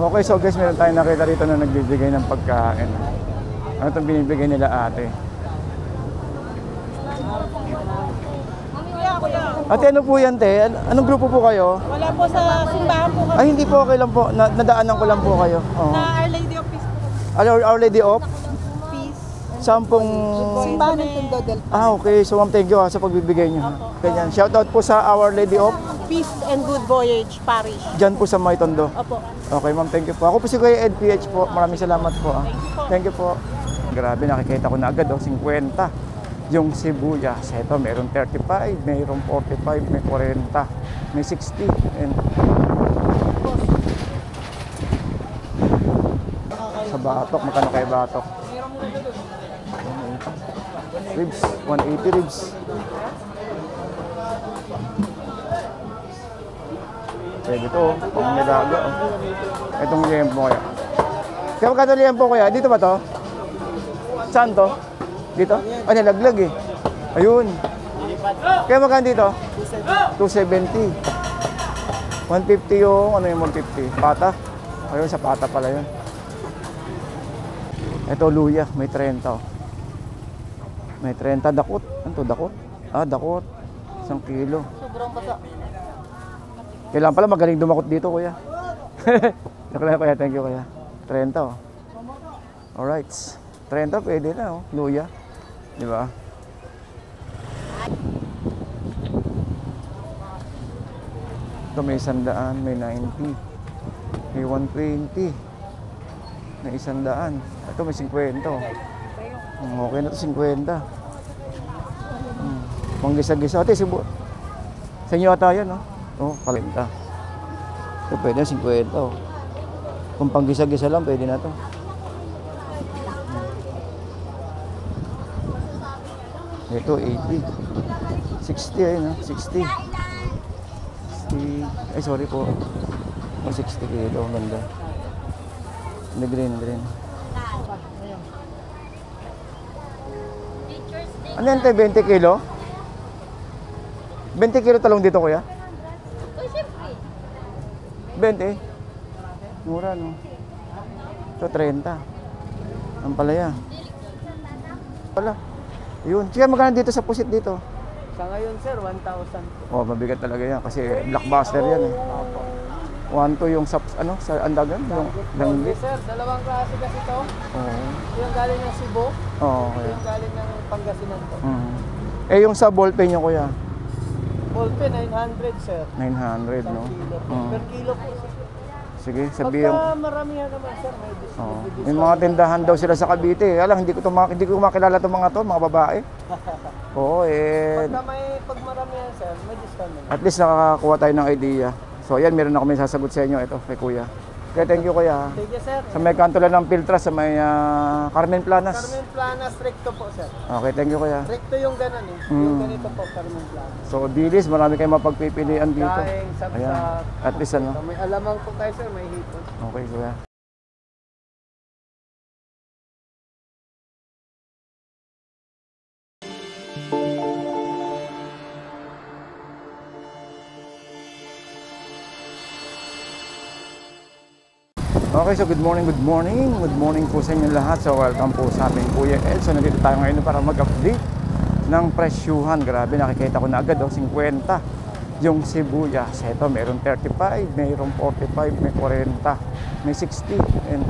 Okay, so guys, meron tayong nakita rito na nagbibigay ng pagkain. Ano itong binibigay nila ate? Ate, ano po yan, te? Anong grupo po kayo? Wala po sa simbahan po kami. Ay, hindi po, okay lang po. Nadaanan ko lang po kayo. Oh. Na Our Lady of Peace po. Our Lady of? Peace. Saan pong... Simbahan ng Tondo del Paz. Ah, okay. So, ma'am, thank you sa pagbibigay niyo. Ganyan. Shoutout po sa Our Lady of? Peace and Good Voyage Parish. Diyan po sa May Tondo. Opo. Okay, ma'am, thank you po. Ako po si Kuya EdPH po. Maraming salamat po. Thank you po. Grabe, nakikita ko na agad, 50. Yung sibuyas, ito meron 35, mayroon 45, may 40, may 60. And sa batok, magkano kay batok? Ribs, 180 ribs. Pwede ito, pang nilaga. Itong liempo kaya. Kaya magkano liempo kaya? Dito ba to? Saan to? Dito? Ah, nilaglag eh. Ayun. Kaya magkano dito? 270. 150 yung, ano yung 150? Pata? Ayun, sa pata pala yun. Ito, luya. May 30. May 30. Dakot. Ano to? Dakot? Ah, dakot. 1 kilo. Sobrang basa. Kailangan pala magaling dumakot dito, kuya. Nakulang kuya, thank you, kuya. 30, oh. Alright. 30, pwede na, oh. Luya. Di ba? Ito may 100, may 90, may 120, may 100. Ito may 50. Okay na ito, 50. Panggisa-gisa. Ate, sa inyo ata yan, no? Oh, 40. Ito pwede na 50. Oh. Kung panggisa-gisa lang, pwede na ito. Ito, 80. 60, ayun, 60. 60. Ay, sorry po. 60 kilo, ganda. Green. Ano yan, 20 kilo? 20 kilo talong dito, kuya? 20. Mura, no? Ito, 30. Ang palaya. Pala. Yun. Sige, magkano dito sa pusit dito? Sa ngayon, sir, 1,000. Oh, mabigat talaga yan kasi blockbuster yan eh. 1-2 yung sa andagan, yung Danggit. Sir, dalawang klase kasi ito. Oo. Yung galing ng Cebu, Oo, kaya. yung galing ng Pangasinan po. Eh, yung sa ballpen nyo, kuya? Ballpen, 900, sir. 900, no? Kilo po. Per kilo po. Sige, sabihin. Pagka maramihan naman, sir, may discount. Yung mga tindahan daw sila sa Cavite. Alam, hindi ko makilala itong mga babae. Oo, eh. Pag maramihan, sir, may discount naman. At least nakakakuha tayo ng idea. So, ayan, meron ako may sasagot sa inyo. Ito, kay kuya. Kaya thank you, kuya. Thank you, sir. Sa may kanto lang ng Piltras, sa may Carmen Planas. Carmen Planas, recto po, sir. Okay, thank you, kuya. Recto yung ganon eh. Yung ganito po, Carmen Planas. So, bilis, marami kayong mapagpipilian dito. Daing, sapsap. Ayan, at least ano. May alamang po tayo, sir, may hipon. Okay, kuya. Okay, so good morning po sa inyo lahat. So welcome po sa ating Kuya Ed. So nandito tayo ngayon para mag-update ng presyuhan. Grabe, nakikita ko na agad, 50 yung sibuyas. Ito, meron 35, meron 45, may 40, may 60. And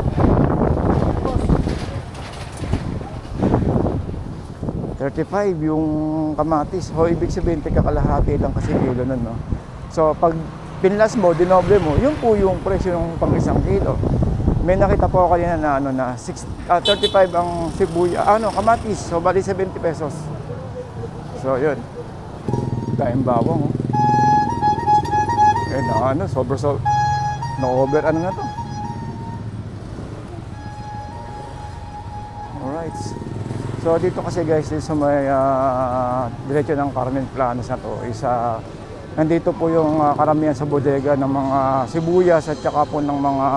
35 yung kamatis. So ibig sabihin, kalahati lang kasi kilo nun, no? So pag pinlas mo, dinoble mo, yun po yung presyo ng pang 1 kilo. May nakita po ako kanina na 35 ang sibuya, kamatis. So bali 70 pesos. So yun. Daing bawang, oh. Eh na na-over na to. Alright. So dito kasi guys, dito sa may diretso ng Carmen Planas na to, nandito po yung karamihan sa bodega ng mga sibuyas at saka po ng mga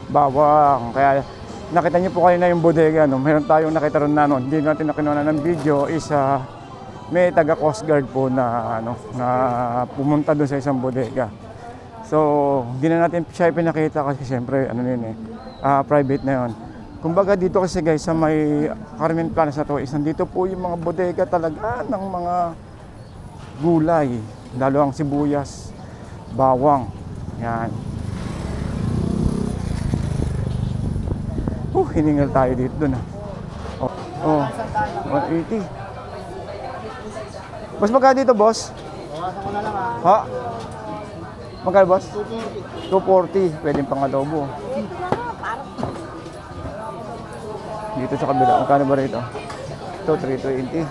bawang. Kaya nakita niyo po kanina yung bodega, no? Meron tayong nakita ron na, no? Hindi natin nakinuha ng video, may taga Coast Guard po na pumunta doon sa isang bodega. So, hindi na natin siya pinakita kasi siyempre, ano yun eh, private na yun. Kumbaga dito kasi guys, sa may Carmen Planas na to, is nandito po yung mga bodega talaga ng mga gulay. Lalo ang sibuyas, bawang. Yan. Hiningal tayo dito dun ah. Oh, 180. Boss, magkano dito, boss? Bawasan ko na lang Ha? Magkano, boss? 240. Pwedeng pang adobo. Dito sa kabila, magkano ba rito? Ito, 320.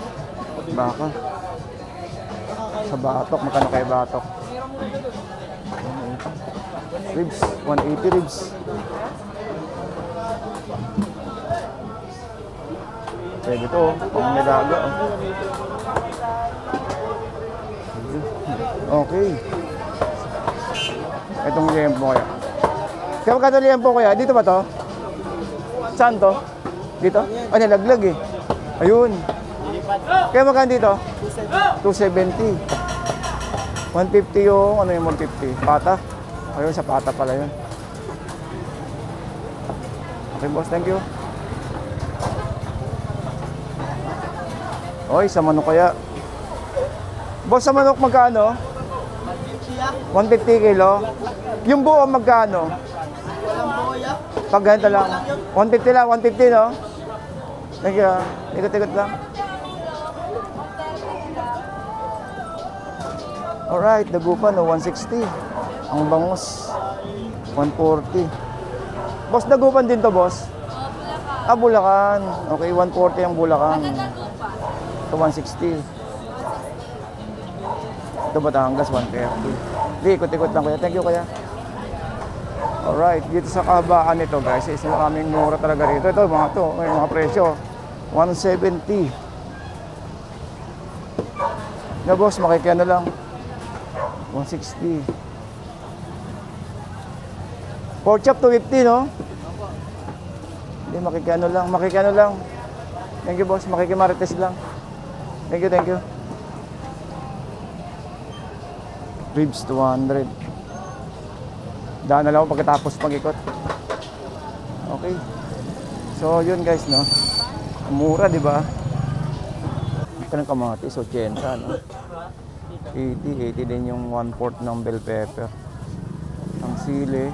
Baka. Sa batok, magkano kayo batok? Ribs, 180 ribs. Pwede ito, pang nilaga. Okay. Itong liempo kaya. Kaya magkano liempo kaya? Dito ba to? Saan to? Dito? Nilaglag eh. Ayun. Kaya magkano dito? 270. 150 yung, ano yung 150? Pata? Ayun, sa pata pala yun. Okay boss, thank you. Oy, sa manok kaya. Boss, sa manok magkano? 150 kilo. Yung buo magkano? Pag ganito lang. 150 lang, 150 no? Thank you. Ikot-ikot lang. Alright, dagupan no, 160. Ang bangus, 140. Boss, dagupan din to, boss? Bulacan. Okay, 140 ang Bulacan. Ito, 160. Ito, Batangas, 130. Di, ikot-ikot lang kuya. Thank you, kuya. Alright, dito sa kabaan nito, guys, is maraming mura talaga rito. Ito, may mga presyo. 170. Na, boss, makikiano lang. 160. Pork chop, 250, no? Hindi, makikiano lang. Thank you, boss. Makikimarites lang. Thank you, thank you. Ribs, 200. Daan na lang ako pagkatapos pag-ikot. Okay. So, yun guys, no? Mura, di ba? Ito ng kamatis, 80, no? 80 din yung 1/4 ng bell pepper. Ang sili,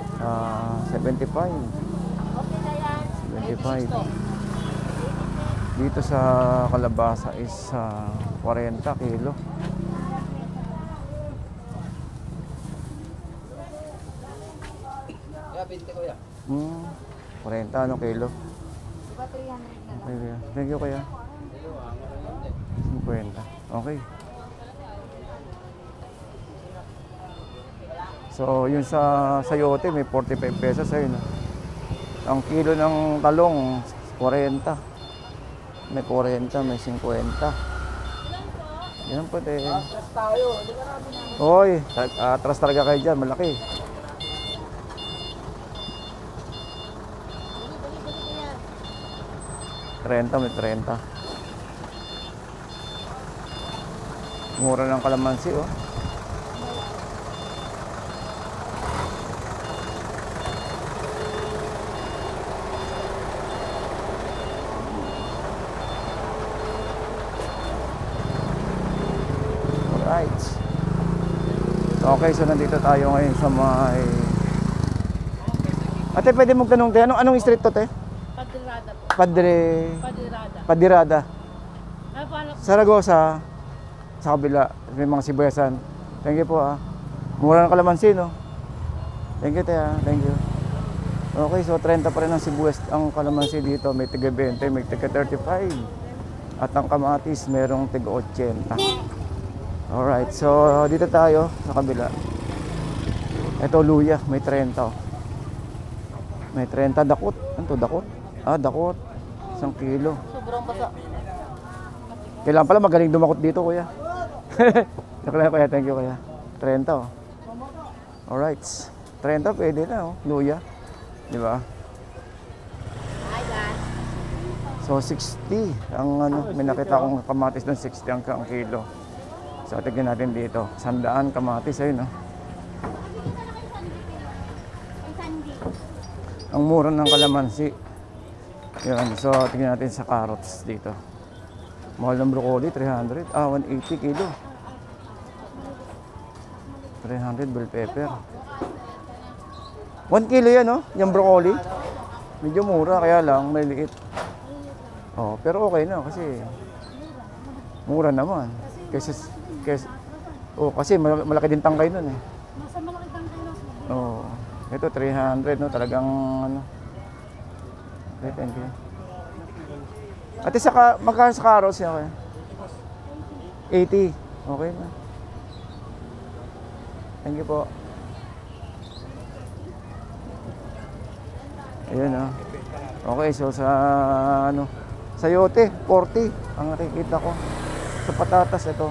75. 75. Dito sa kalabasa is 40 kilo. Kaya 20 kuya. 40 ano kilo? Diba 300 na? Okay, kuya. Thank you, kuya. 50. Okay. So, yun sa sayote, may 45 pesos ayun. Ang kilo ng talong, 40. May 40, may 50. Yan po din. Atras tayo. Hindi ka namin namin. Hoy, atras talaga kayo dyan, malaki. May 30. Mura ng kalamansi, oh. Alright. Okay, so nandito tayo ngayon sa may... Ate, pwede magtanong tayo, anong street to, te? Padirada po. Padirada. Padirada. Paano? Saragosa, sa kabila, may mga sibuyasan. Thank you po ah. Mura ng kalamansi, no? Thank you, te ah. Thank you. Okay, so 30 pa rin ang sibuyas ang kalamansi dito. May tiga 20, may tiga 35. At ang kamatis, merong tiga 80. Alright, so dito tayo sa kabila. Ito luya, may 30. Oh. May 30 dakot. Ano to, dakot? Dakot. 1 kilo. Sobrang basa. Kailangan pala magaling dumakot dito, kuya. Nakalala, kuya. Thank you, kuya. 30, oh. Alright. 30, pwede na, oh. Luya. Di ba? Hi, guys. So, 60. Ang ano, may nakita akong kamatis doon, 60 ang kilo. So, tignan natin dito. 100 kamatis, ayun, oh. Ang mura ng kalamansi. Yan, so tingnan natin sa carrots dito. Mahal ng broccoli, 300. 180 kilo. 300 bell pepper. 1 kilo yan, no? Yung broccoli. Medyo mura, kaya lang, maliit. Oh, pero okay na kasi mura naman. Kasi malaki din tangkay nun eh. Masa malaki tangkay lang. Oh, ito 300, no? Talagang ano. Okay, thank you. Ate, magkano sa carrots yan? 80. Okay na. Thank you po. Ayan, oh. Okay, so sa ano, sayote, 40 ang nakikita ko. Sa patatas, ito.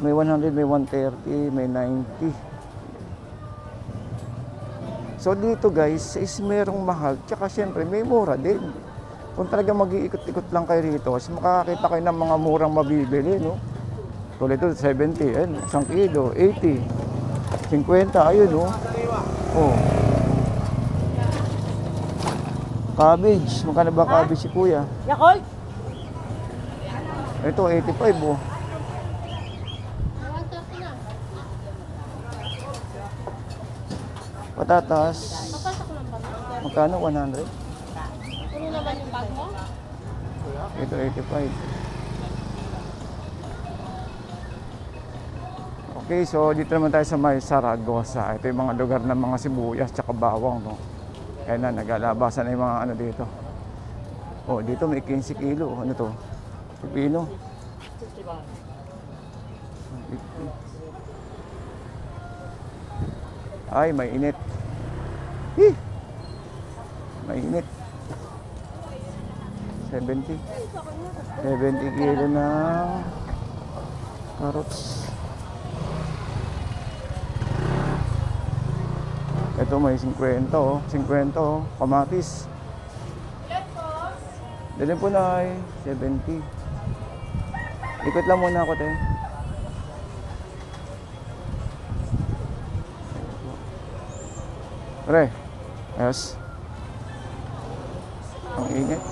May 100, may 130, may 90. So dito guys, is merong mahal, tsaka syempre may mura din. Kung talaga mag-iikot-ikot lang kayo rito, mas makakakita kayo ng mga murang mabibili, no? Tulad ito, 70, ayun, 1 kilo, 80, 50, ayun, no? Oh. Cabbage, magkano ba cabbage si kuya? Yakoy! Ito, 85, oh. 130 na. Patatas, Papasok lang ba? magkano? 100? Puno naman yung bag mo? Ito, 85. Okay, so dito naman tayo sa may Saragosa. Ito yung mga lugar ng mga sibuyas tsaka bawang, no? Kaya na, naglalabasan na yung mga ano dito. Oh, dito may 15 kilo. Ano to? Pipino. 50. Ay, may init. Hi! May init. 70. 70 kilo ng carrots. Ito may 50, oh. 50, oh. Kamatis. Dalhin po na ay 70. Ikot lang muna ako, te. Pre, ayos. Ang init.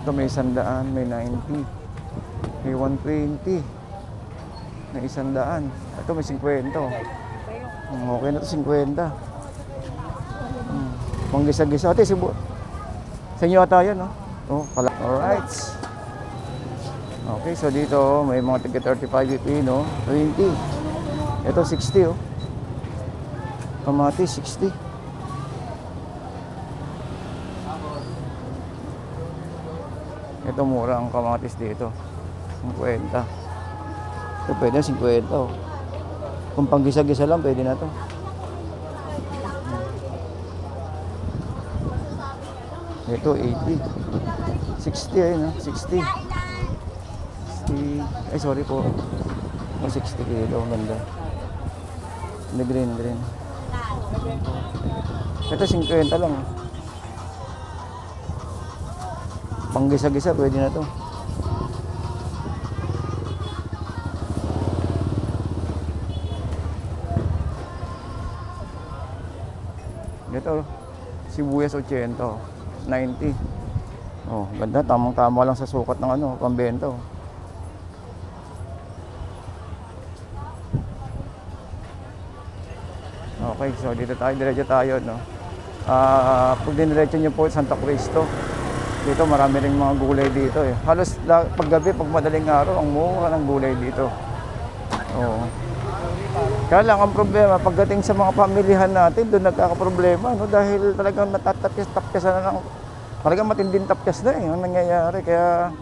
Ito may 100, may 90, may 120, may 100. Ito may 50. Okay na ito, 50. Panggisa-gisa. Ate, sa inyo ata yan, no? Oh, alright. Okay, so dito may mga tiga 35 pipino, 20. Ito 60, oh. Kamatis 60. Ito mura ang kamatis dito. 50. Ito pwede 50, oh. Kung panggisa-gisa lang pwede na to. Ito 80. 60 ayun, 60. 60. Ay sorry po. 60 kilo, ganda. Green. Ito 50 lang. Panggisa-gisa pwede na to. Ito sibuyas 80, 90. Oh, ganda, tamang-tama lang sa sukat ng ano, pambenta. Okay, so dito tayo, diretso tayo, no. Pag diniretso niyo po Santa Cristo, dito marami ring mga gulay dito eh. Halos paggabi, pag madaling araw, ang mura ng gulay dito. Oo. Kaya lang ang problema, pagdating sa mga pamilihan natin, doon nagkakaproblema, no? Dahil talagang natatapyas-tapyasan na lang. Talagang matinding tapyas na eh, ang nangyayari. Kaya,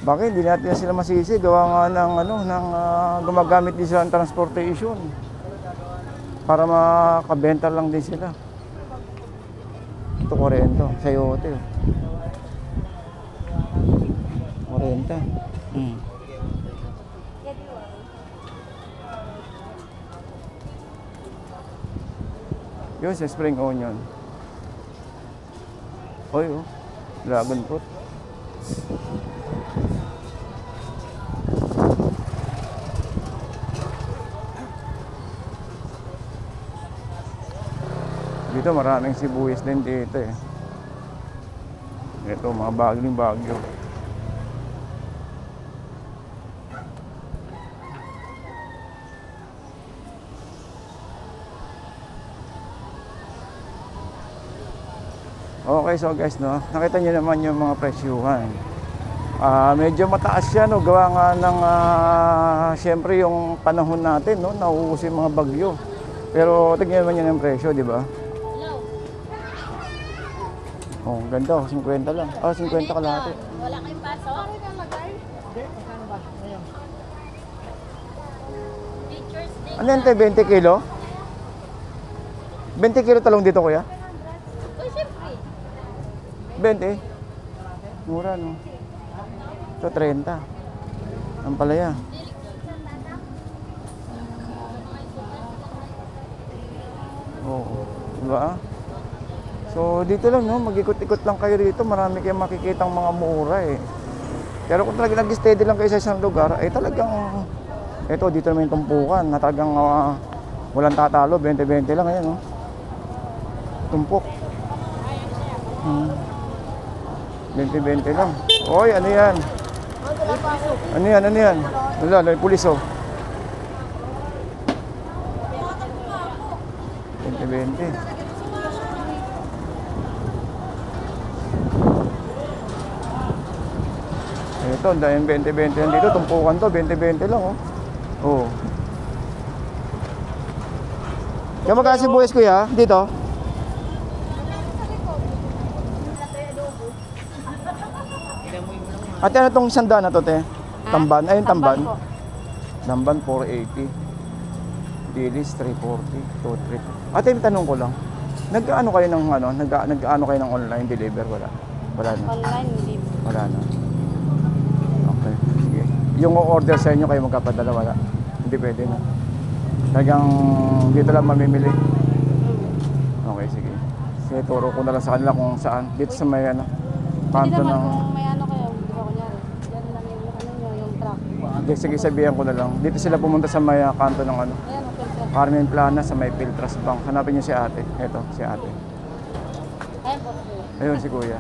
bakit hindi natin sila masisi? Gawa nga ng, gumagamit din sila ng transportation. Para makabenta lang din sila. Ito 40, sayote. 40. Yun sa spring onion. Oy, oh. Dragon fruit. Dito maraming sibuyas din dito eh. Ito, mga bagyo. Okay, so guys, no, nakita niyo naman yung mga presyuhan. Medyo mataas siya, no, gawa nga ng syempre yung panahon natin, no, nauuso yung mga bagyo. Pero tingnan naman yun yung presyo, di ba? Oh, ganda, 50 lang. 50 kalahati. Wala kayong paso? Ano ka magay? Hindi, magkano ba? Ngayon. Teacher's Day. Ano yan, 20 kilo? 20 kilo talong dito, kuya? Uy, siyempre. 20? Mura, no? Ito, 30. Ang palaya. Oo. Diba? So, dito lang, no? Mag-ikot-ikot lang kayo dito. Marami kayong makikitang mga mura, eh. Pero kung talagang nag-steady lang kayo sa isang lugar, eh talagang... Ito, dito naman yung tumpukan na talagang walang tatalo. 20-20 lang, ayan, no? Tumpok. 20-20 lang. Oy, ano yan? Ano yan? Wala, may pulis, oh. 20-20. Ito, dahil 20-20 yan dito. Tumpukan to, 20-20 lang, oh. Oo. Kaya magkano sibuyas, kuya? Dito? Ate, ano itong sandaan na to, te? Tamban? Ayun, tamban. Tamban, 480. Dilis, 340. 230. Ate, may tanong ko lang. Nag-ano kayo ng, nag-ano kayo ng online deliver? Wala. Wala na. Online, hindi. Wala na. Okay, sige. Yung order sa inyo kayo magkapadala, wala. Hindi pwede na. Talagang dito lang mamimili. Okay, sige. Sige, turo ko na lang sa kanila kung saan. Dito sa may Hindi kanto naman ng... kung may ano kayo, di ba kunyari, yan lang yung yung truck. Hindi, sige, sabihan ko na lang. Dito sila pumunta sa may kanto ng ano. Ayan, open truck. Carmen Plana sa may Piltras Bank. Hanapin niyo si ate. Ito, si ate. Ayan po. Ayun, si kuya.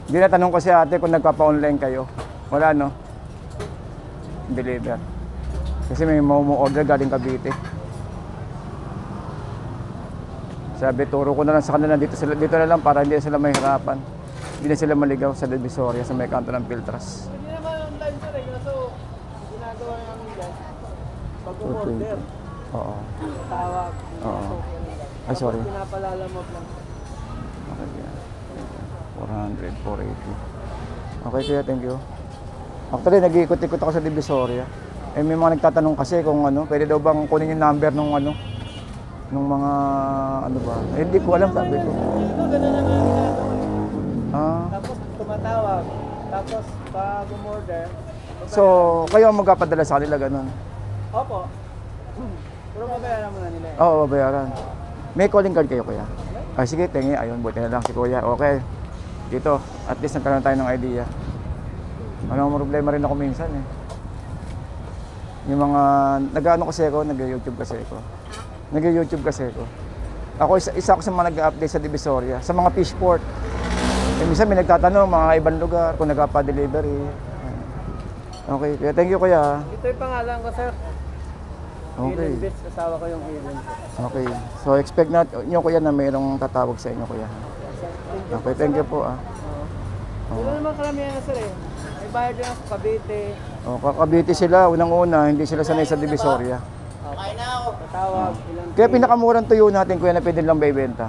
Hindi na tanong ko si ate kung nagpapa-online kayo. Wala, no? Deliver. Kasi may order galing Cavite. Sabi, turo ko na lang sa kanila dito na lang para hindi sila mahirapan. Hindi na sila maligaw sa Divisoria sa may kanto ng Piltras. Hindi naman online sir eh. Kaso, ginagawa namin guys. Pag-order, Oo. tawag, Oo. Ay, sorry. pinapalalamog lang. Okay, yan. 400, 480. Okay, kuya, thank you. Actually, nag-iikot-ikot ako sa Divisoria. Eh, may mga nagtatanong kasi kung pwede daw bang kunin yung number nung nung mga ba. Eh, hindi ko alam, sabi ko. Ito, gano'n naman ang ginagawa. Tapos tumatawag. Tapos pag umorder. So, kayo ang magpapadala sa kanila, ganun? Opo. Pero mabayaran mo na nila eh. Oo, babayaran. May calling card kayo, kuya? Ay, sige, tingi. Ayun, buti na lang si kuya. Okay. Dito, at least nagkaroon tayo ng idea. Ano, problema rin ako minsan eh. Yung mga, nag-ano kasi ako, nag-YouTube kasi ako. Nag-YouTube kasi ako. Ako, isa ako sa mga nag-update sa Divisoria, sa mga fishport. Eh, minsan may nagtatanong, mga ibang lugar, kung nagpa-delivery. Okay, kaya thank you kuya. Ito yung pangalan ko sir. Okay. Helen Bits, asawa ko yung Helen. Okay. So expect na nyo kuya na mayroong tatawag sa inyo kuya. Okay, thank you po ah. Wala naman karamihan na sir eh. May bayad din ako Cavite. Oh, kakabiti sila, unang-una, hindi sila sanay sa Divisoria. Tatawag, ilang Kaya pinakamurang tuyo natin kuya na pwede lang ba ibenta?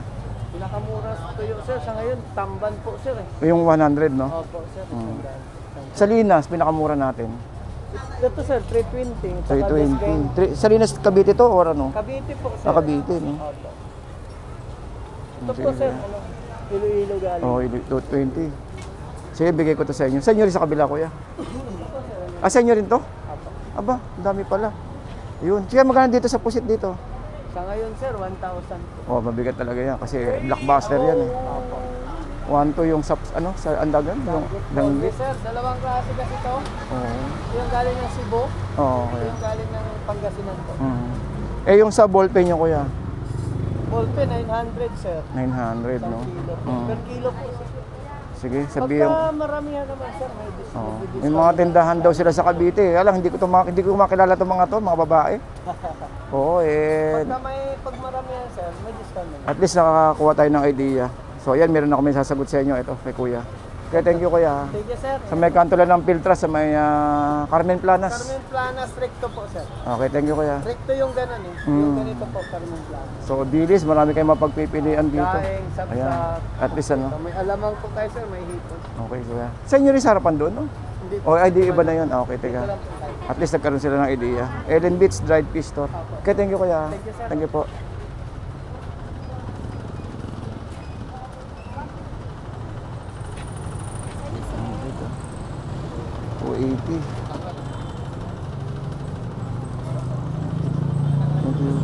pinakamura tuyo sir. Sa ngayon, tamban po sir eh. Yung 100, no? Opo sir. Tamban. Sa Linas, pinakamura natin. Ito sir, 320. Tsaka discount. 320. Sa Linas, Cavite to or ano? Cavite po sir. Cavite, no? Opo. Ito po sir, ano? Iloilo galing. Oh, 220. Sige, bigay ko to sa inyo. Sa inyo rin sa kabila, kuya? Ah, sa inyo rin to? Opo. Aba, ang dami pala. Yun. Sige, magkano dito sa pusit dito? Sa ngayon sir, 1,000 po. Oh, mabigat talaga yan kasi blockbuster yan eh. Opo. 1-2 yung sa Andagan, yung Okay langgit. sir, dalawang klase kasi ito. Oo. Ito yung galing ng Cebu. Oo, Ito kuya. yung galing ng Pangasinan po. Eh, yung sa ballpen nyo, kuya? Polpe, 900, sir. 900, no? Isang kilo. Mm. Per kilo po, sir. Sige, sabihin. Pagka maramihan naman, sir, may Oh. discount. May mga tindahan daw sila sa Cavite. Alam, hindi ko makilala itong mga to, mga babae. Oo, Pag maramihan, sir, may discount naman. at least nakakakuha tayo ng idea. So, ayan, meron na kami sasagot sa inyo. Ito, kay Kuya. Kaya thank you, Kuya. Thank you, sir. Sa may kanto lang ng Piltras, sa may Carmen Planas. Carmen Planas, recto po, sir. Okay, thank you, Kuya. Recto yung ganun eh. Yung ganito po, Carmen Planas. So, bilis, marami kayong mapagpipilian dito. Daing, sabsa. Ayan, at least ano. May alamang po tayo, sir, may hipon. Okay, Kuya. Sa inyo rin sa harapan doon, no? Hindi O, ay, di iba na yun. Okay, teka. lang po tayo. At least nagkaroon sila ng idea. Ellen Beach Dried Fish Store. Okay, thank you, Kuya. Thank you, sir. Thank you po. Dito. 280. Thank you.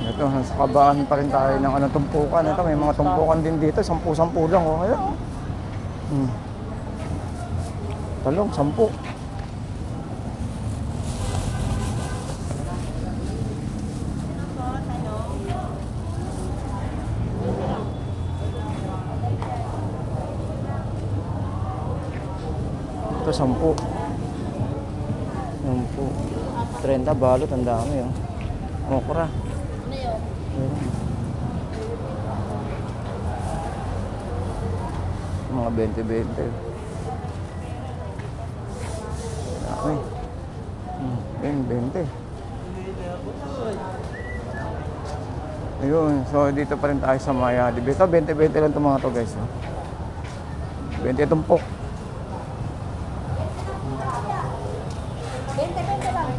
Ito, nasa kabaan pa rin tayo ng tumpukan. Ito, may mga tumpukan din dito. 10-10 lang. Oh. Ayan. Talong, 10. Ito, 10. 10. 30 balot, ang dami. Oh. Okra. Ano yun? Ayan. Mga 20-20. Dami. 20. Ayun, so dito pa rin tayo sa Maya. Dito 20-20 lang itong mga to, guys. 20 tumpok. 20 lang.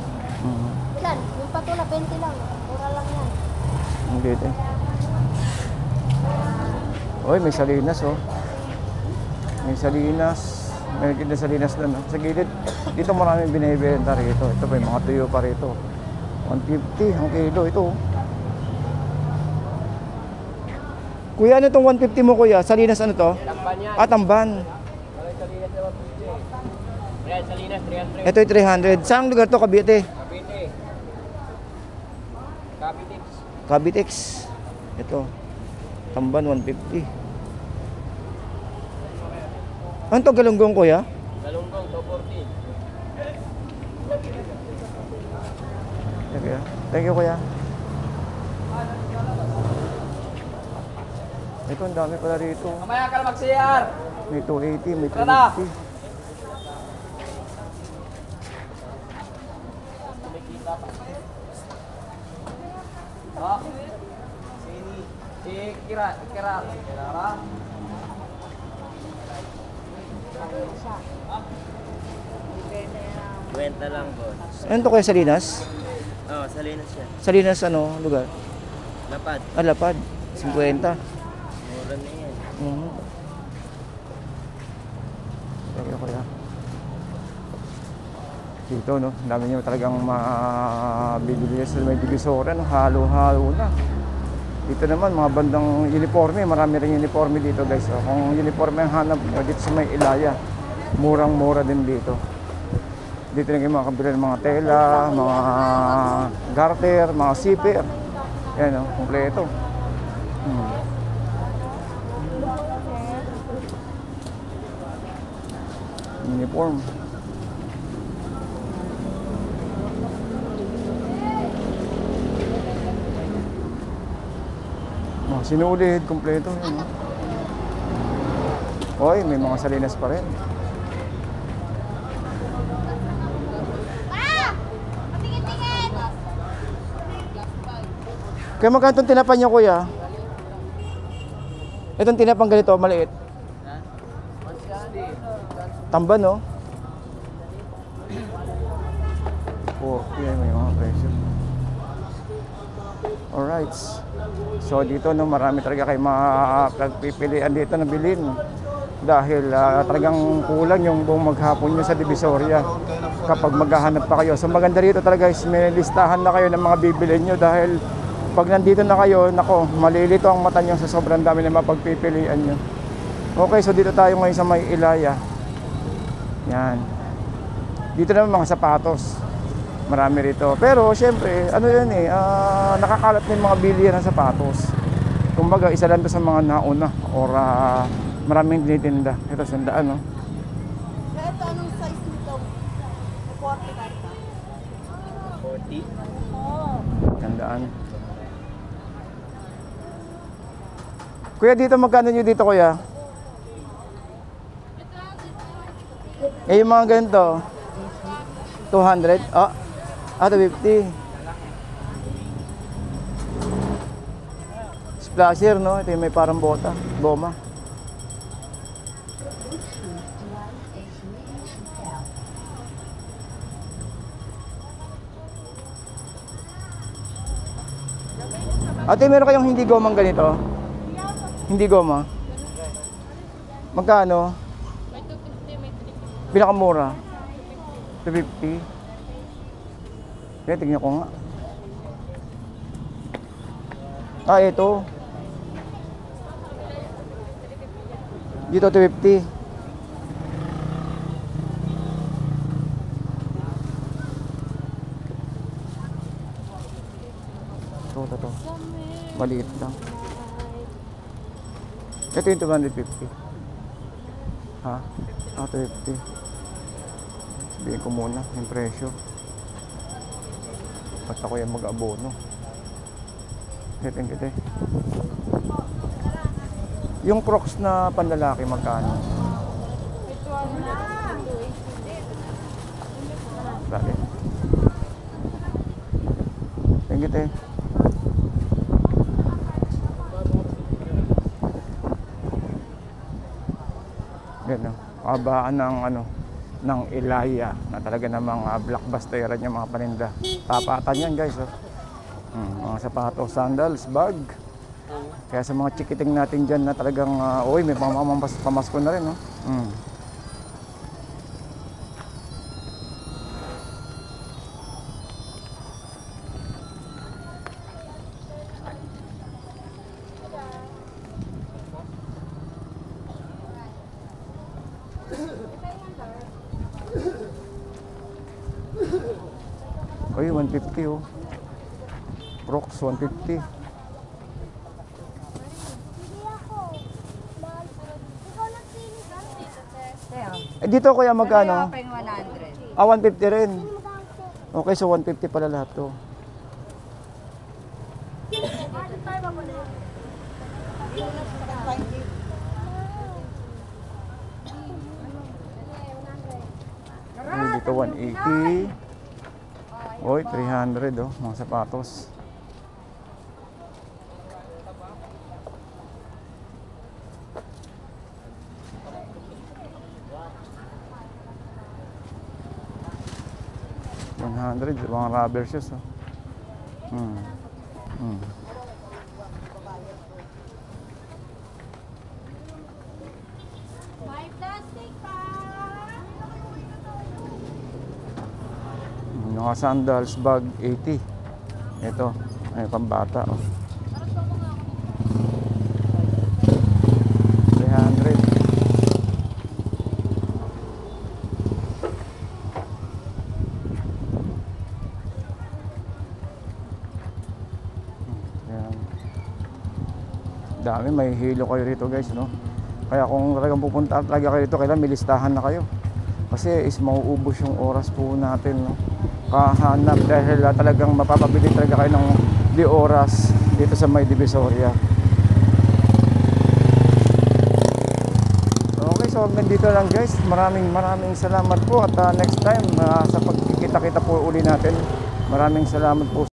Ilan? Yung patula, 20 lang. Mura lang yan. Ang dito. Oy, may salinas, oh. May salinas. May gilid na salinas doon. Oh. Sa gilid, dito maraming binibenta rito. Ito pa, may mga tuyo pa rito. 150 ang kilo. Ito, oh. Kuya, ano itong 150 mo, kuya? Salinas ano to? Tamban yan. Ah, tamban. Salinas naman po siya eh. Yan, Salinas, 300. Ito ay 300. Saan lugar to, Cavite? Cavite. Cavite. Cavitex. Ito. Tamban, 150. Ano to, galunggong, kuya? Galunggong, 240. Thank you, kuya. Ito, ang dami pala rito. Mamaya ka na mag-CR. May 280, may Tara na. 250. Oh. Si Kira. Kira. Kwenta lang, boss. Ano to, kuya, Salinas? Oo, Salinas yan. Salinas, ano, lugar? Lapad. Ah, Lapad. 50. Mura na yan. Thank you, kuya. Dito, no, ang dami nyo talagang mabibili sa may divisora, no, halo-halo na. Dito naman, mga bandang uniforme, marami rin uniforme dito, guys. So, kung uniforme ang hanap nyo, dito sa may Ilaya, murang-mura din dito. Dito na kayo makakabili ng mga tela, mga garter, mga zipper. Yan, no, kompleto. Uniform. Oh, sinulid, kompleto. Yan, no? Oy, may mga salinas pa rin. Tingin-tingin! Kaya magkano itong tinapan niyo, kuya? Itong tinapang ganito, maliit. Tamban, no? Oh, yan, may mga presyo. Alright. So dito, no, marami talaga kayo mapagpipilian dito na bilhin. Dahil talagang kulang yung buong maghapon nyo sa Divisoria kapag maghahanap pa kayo. So maganda rito talaga is may listahan na kayo ng mga bibilin nyo dahil pag nandito na kayo, nako, malilito ang mata nyo sa sobrang dami na mapagpipilian nyo. Okay, so dito tayo ngayon sa may Ilaya. Yan. Dito naman mga sapatos. Marami rito. Pero syempre, ano yan eh, nakakalat na yung mga bilihan ng sapatos. Kumbaga, isa lang to sa mga nauna or maraming tinitinda. Ito, sandaan, no? Ito, anong size nito? 40 ka. 40. Oo. Sandaan. Kuya, dito magkano nyo dito, kuya? Eh, yung mga ganito, 200? 250. Splasher, no? Ito yung may parang goma. Ate, meron kayong hindi gomang ganito? Hindi goma? Magkano? May 250, may 350. Pinakamura? 250? Kaya tignan ko nga. Ito. Dito 250. Ito. Maliit lang. Ito yung 250. Ha? 250. Sabihin ko muna yung presyo. Ba't ako yung mag-abono? Kita. Yung Crocs na panlalaki magkano? Dali. Kita. Yan, kabaan ng Ilaya na talaga namang blockbusteran yung mga paninda. Tapatan yan, guys. Mga sapatos, sandals, bag. Kaya sa mga chikiting natin dyan na talagang may pamasko na rin, no? Oy, 150 oh. Crocs 150. Dito kuya magkano? 100. 150 rin. Okay, so 150 pala lahat to. Dito 180. Oy, 300 oh, mga sapatos. Mga rubber shoes oh. May plastic pa. Mga sandals, bag 80. Ito, ay pambata oh. 300. Dami, may hilo kayo rito guys, no? Kaya kung talagang pupunta talaga kayo rito, kailangan may listahan na kayo. Kasi is mauubos yung oras po natin, no? Kahanap dahil talagang mapapabili talaga kayo ng di oras dito sa May Divisoria. Okay, so hanggang dito lang guys. Maraming salamat po at next time sa pagkikita-kita po uli natin. Maraming salamat po.